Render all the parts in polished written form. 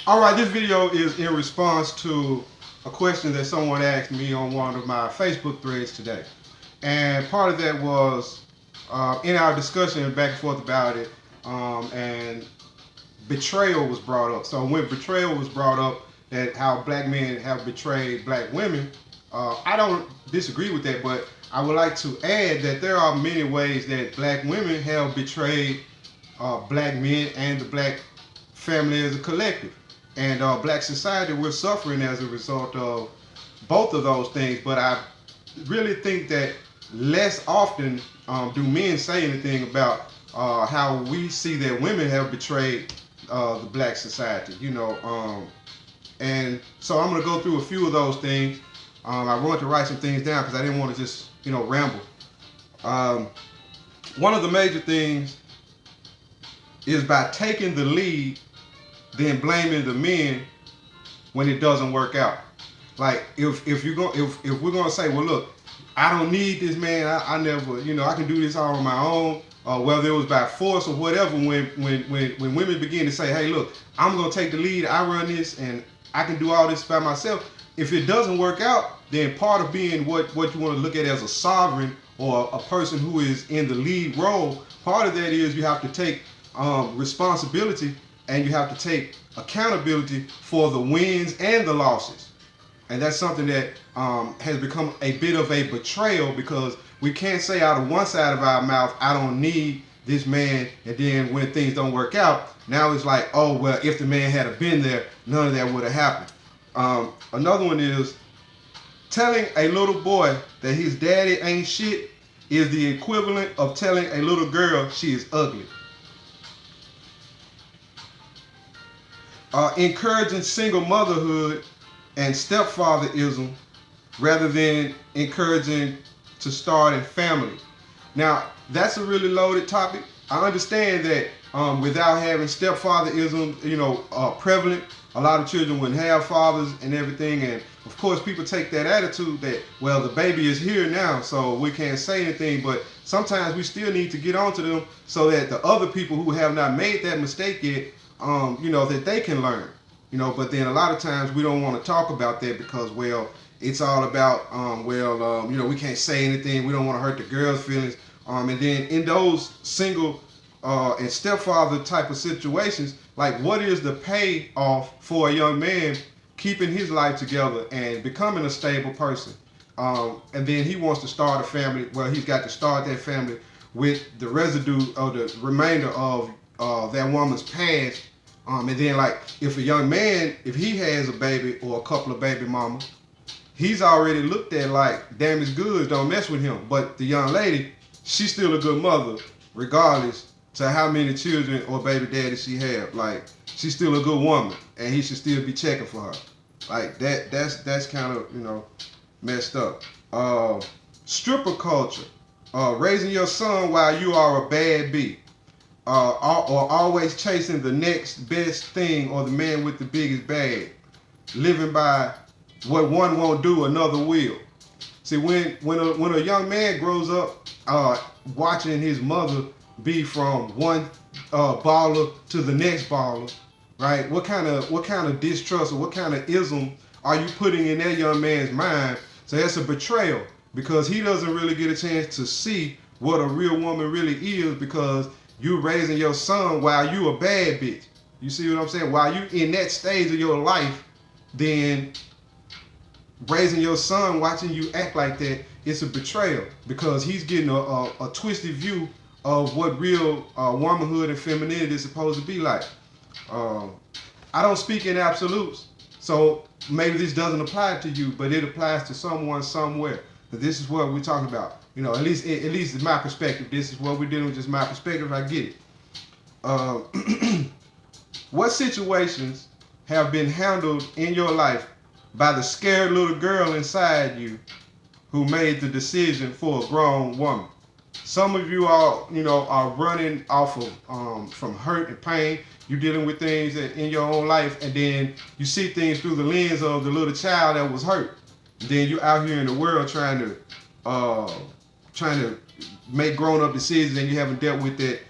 All right, this video is in response to a question that someone asked me on one of my Facebook threads today. And part of that was in our discussion back and forth about it, and betrayal was brought up. So when betrayal was brought up, that how black men have betrayed black women, I don't disagree with that, but I would like to add that there are many ways that black women have betrayed black men and the black family as a collective. And black society, we're suffering as a result of both of those things. But I really think that less often do men say anything about how we see that women have betrayed the black society, and so I'm going to go through a few of those things. I wanted to write some things down because I didn't want to just, ramble. One of the major things is by taking the lead, then blaming the men when it doesn't work out. Like if we're gonna say, well, look, I don't need this man. I never, I can do this all on my own. Whether it was by force or whatever. When women begin to say, hey, look, I'm gonna take the lead. I run this, and I can do all this by myself. If it doesn't work out, then part of being what you want to look at as a sovereign or a person who is in the lead role, part of that is you have to take responsibility, and you have to take accountability for the wins and the losses. And that's something that has become a bit of a betrayal, because we can't say out of one side of our mouth, I don't need this man, and then when things don't work out, now it's like, oh, well, if the man had been there, none of that would have happened. Another one is telling a little boy that his daddy ain't shit is the equivalent of telling a little girl she is ugly. Encouraging single motherhood and stepfatherism rather than encouraging to start a family. Now, that's a really loaded topic. I understand that without having stepfatherism, prevalent, a lot of children wouldn't have fathers and everything. And of course, people take that attitude that, well, the baby is here now, so we can't say anything. But sometimes we still need to get onto them so that the other people who have not made that mistake yet, that they can learn. But then a lot of times we don't want to talk about that because, well, it's all about, we can't say anything. We don't want to hurt the girls' feelings. And then in those single and stepfather type of situations, like, what is the payoff for a young man keeping his life together and becoming a stable person? And then he wants to start a family. Well, he's got to start that family with the residue or the remainder of that woman's past. And then, like, if a young man, if he has a baby or a couple of baby mamas, he's already looked at like damaged goods, don't mess with him. But the young lady, she's still a good mother, regardless to how many children or baby daddies she have. Like, she's still a good woman, and he should still be checking for her. Like, that's kind of, messed up. Stripper culture, raising your son while you are a bad bee. Or always chasing the next best thing or the man with the biggest bag. Living by what one won't do, another will. See, when a young man grows up watching his mother be from one baller to the next baller, right? What kind of distrust or what kind of ism are you putting in that young man's mind? So that's a betrayal, because he doesn't really get a chance to see what a real woman really is, because you raising your son while you a bad bitch. You see what I'm saying? While you in that stage of your life, then raising your son watching you act like that, it's a betrayal, because he's getting a twisted view of what real womanhood and femininity is supposed to be like. I don't speak in absolutes, so maybe this doesn't apply to you, but it applies to someone somewhere. But this is what we're talking about. At least in my perspective, this is what we're dealing with. Just my perspective. I get it. What situations have been handled in your life by the scared little girl inside you who made the decision for a grown woman? Some of you are running off of from hurt and pain. You're dealing with things in your own life, and then you see things through the lens of the little child that was hurt. And then you're out here in the world trying to make grown-up decisions, and you haven't dealt with that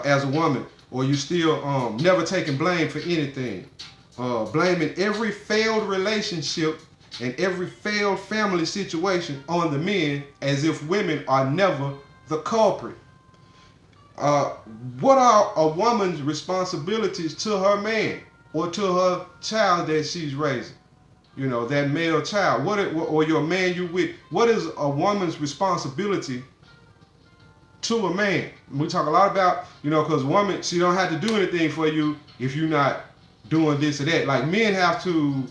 as a woman, or you still never taking blame for anything. blaming every failed relationship and every failed family situation on the men as if women are never the culprit. What are a woman's responsibilities to her man or to her child that she's raising? You know, that male child. Or your man you with? What is a woman's responsibility to a man? We talk a lot about, because woman, she don't have to do anything for you if you're not doing this or that. Like, men have to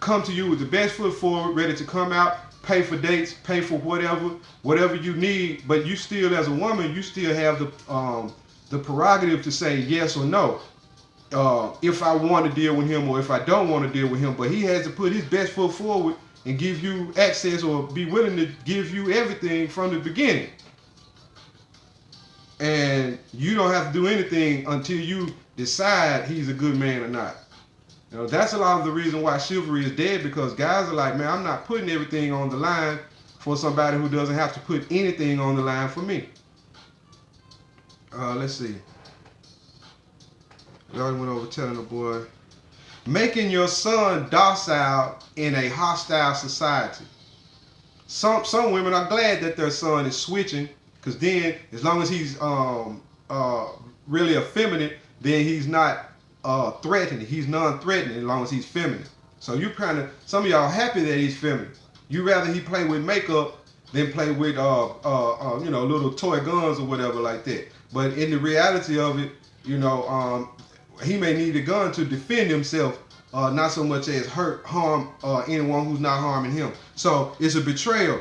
come to you with the best foot forward, ready to come out, pay for dates, pay for whatever you need. But you still, as a woman, you still have the prerogative to say yes or no. If I want to deal with him or if I don't want to deal with him. But he has to put his best foot forward and give you access or be willing to give you everything from the beginning. And you don't have to do anything until you decide he's a good man or not. That's a lot of the reason why chivalry is dead, because guys are like, man, I'm not putting everything on the line for somebody who doesn't have to put anything on the line for me. Let's see. We already went over telling the boy. Making your son docile in a hostile society. Some women are glad that their son is switching, because then as long as he's really effeminate, then he's not threatening. He's non-threatening as long as he's feminine. So you some of y'all happy that he's feminine. You rather he play with makeup than play with little toy guns or whatever like that. But in the reality of it, he may need a gun to defend himself, not so much as harm anyone who's not harming him. So it's a betrayal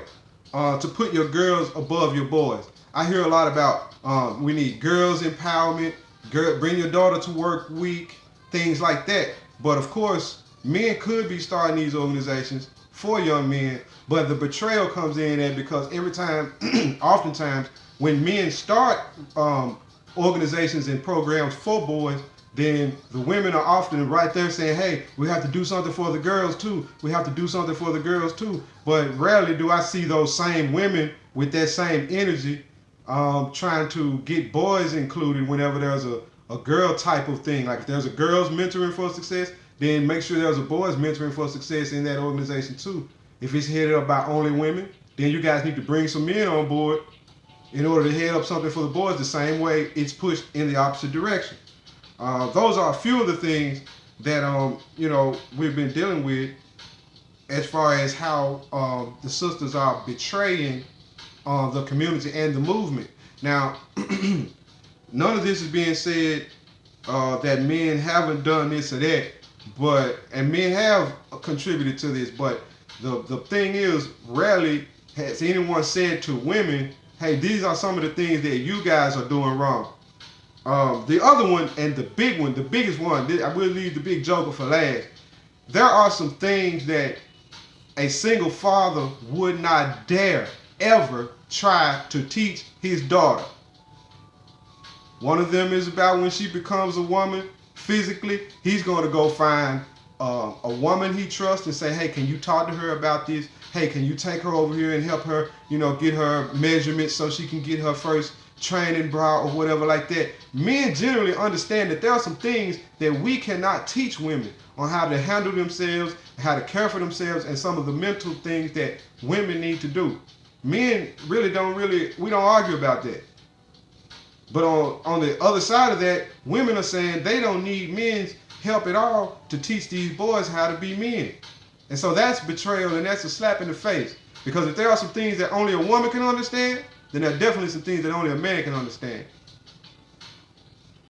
to put your girls above your boys. I hear a lot about we need girls empowerment, bring your daughter to work week, things like that. But of course, men could be starting these organizations for young men, but the betrayal comes in there because every time, oftentimes, when men start organizations and programs for boys, then the women are often right there saying, hey, we have to do something for the girls too. We have to do something for the girls too. But rarely do I see those same women with that same energy trying to get boys included whenever there's a girl type of thing. Like if there's a girls mentoring for success, then make sure there's a boys mentoring for success in that organization too. If it's headed up by only women, then you guys need to bring some men on board in order to head up something for the boys the same way it's pushed in the opposite direction. Those are a few of the things that we've been dealing with as far as how the sisters are betraying the community and the movement. Now, none of this is being said that men haven't done this or that, and men have contributed to this, but the thing is, rarely has anyone said to women, hey, these are some of the things that you guys are doing wrong. The other one, and the biggest one, I will leave the big joker for last. There are some things that a single father would not dare ever try to teach his daughter. One of them is about when she becomes a woman physically, he's going to go find a woman he trusts and say, hey, can you talk to her about this? Hey, can you take her over here and help her, get her measurements so she can get her first training bra or whatever like that. Men generally understand that there are some things that we cannot teach women on how to handle themselves, how to care for themselves, and some of the mental things that women need to do. Men we don't argue about that. But on the other side of that, women are saying they don't need men's help at all to teach these boys how to be men. And so that's betrayal, and that's a slap in the face. Because if there are some things that only a woman can understand, then there are definitely some things that only a man can understand.